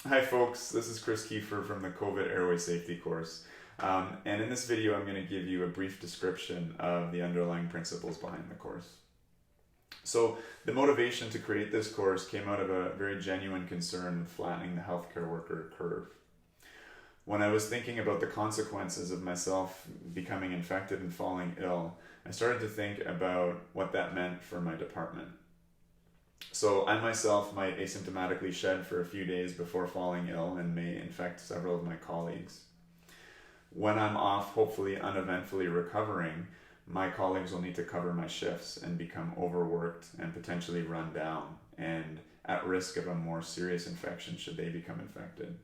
Hi folks, this is Chris Kiefer from the COVID Airway Safety course. And in this video I'm going to give you a brief description of the underlying principles behind the course. So the motivation to create this course came out of a very genuine concern with flattening the healthcare worker curve. When I was thinking about the consequences of myself becoming infected and falling ill, I started to think about what that meant for my department. So I myself might asymptomatically shed for a few days before falling ill and may infect several of my colleagues. When I'm off, hopefully uneventfully recovering, my colleagues will need to cover my shifts and become overworked and potentially run down and at risk of a more serious infection should they become infected.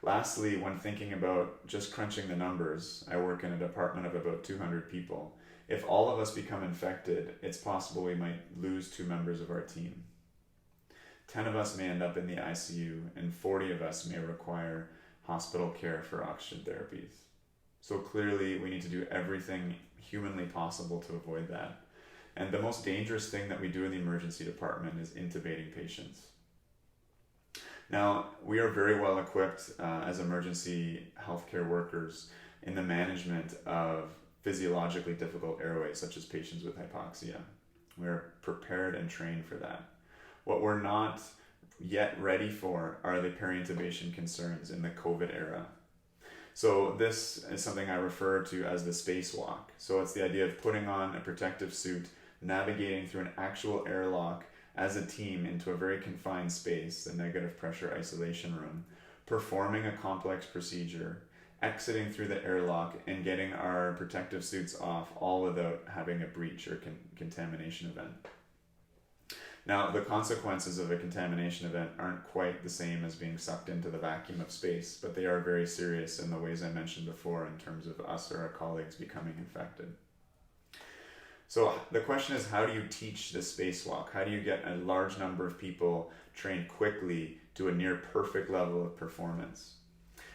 Lastly, when thinking about just crunching the numbers, I work in a department of about 200 people. If all of us become infected, it's possible we might lose 2 members of our team. 10 of us may end up in the ICU, and 40 of us may require hospital care for oxygen therapies. So clearly, we need to do everything humanly possible to avoid that. And the most dangerous thing that we do in the emergency department is intubating patients. Now, we are very well equipped as emergency healthcare workers in the management of physiologically difficult airways, such as patients with hypoxia. We're prepared and trained for that. What we're not yet ready for are the peri-intubation concerns in the COVID era. So this is something I refer to as the spacewalk. So it's the idea of putting on a protective suit, navigating through an actual airlock as a team into a very confined space, the negative pressure isolation room, performing a complex procedure, exiting through the airlock and getting our protective suits off, all without having a breach or contamination event. Now, the consequences of a contamination event aren't quite the same as being sucked into the vacuum of space, but they are very serious in the ways I mentioned before in terms of us or our colleagues becoming infected. So the question is, how do you teach this spacewalk? How do you get a large number of people trained quickly to a near perfect level of performance?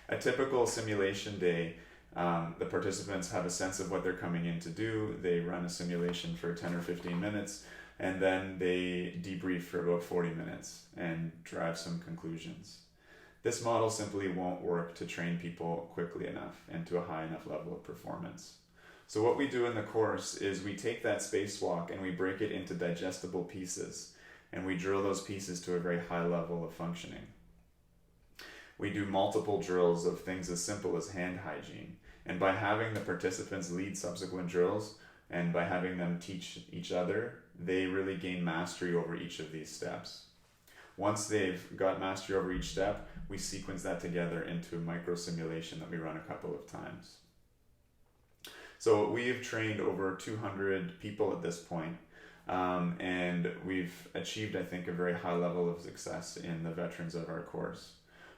A typical simulation day, the participants have a sense of what they're coming in to do. They run a simulation for 10 or 15 minutes, and then they debrief for about 40 minutes and drive some conclusions. This model simply won't work to train people quickly enough and to a high enough level of performance. So what we do in the course is we take that spacewalk and we break it into digestible pieces, and we drill those pieces to a very high level of functioning. We do multiple drills of things as simple as hand hygiene. And by having the participants lead subsequent drills and by having them teach each other, they really gain mastery over each of these steps. Once they've got mastery over each step, we sequence that together into a micro simulation that we run a couple of times. So we've trained over 200 people at this point, and we've achieved, I think, a very high level of success in the veterans of our course.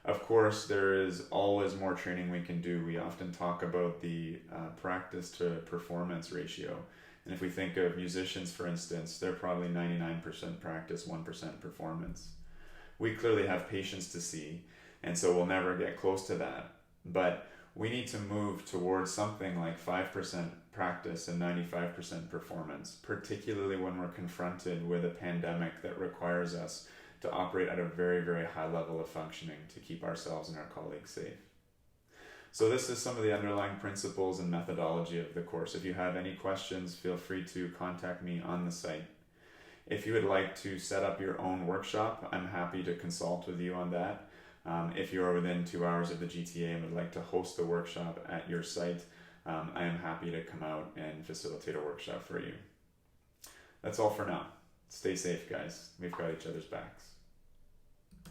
Of course, there is always more training we can do. We often talk about the practice to performance ratio. And if we think of musicians, for instance, they're probably 99% practice, 1% performance. We clearly have patients to see, and so we'll never get close to that. But we need to move towards something like 5% practice and 95% performance, particularly when we're confronted with a pandemic that requires us to operate at a very, very high level of functioning to keep ourselves and our colleagues safe. So this is some of the underlying principles and methodology of the course. If you have any questions, feel free to contact me on the site. If you would like to set up your own workshop, I'm happy to consult with you on that. If you are within 2 hours of the GTA and would like to host the workshop at your site, I am happy to come out and facilitate a workshop for you. That's all for now. Stay safe, guys. We've got each other's backs.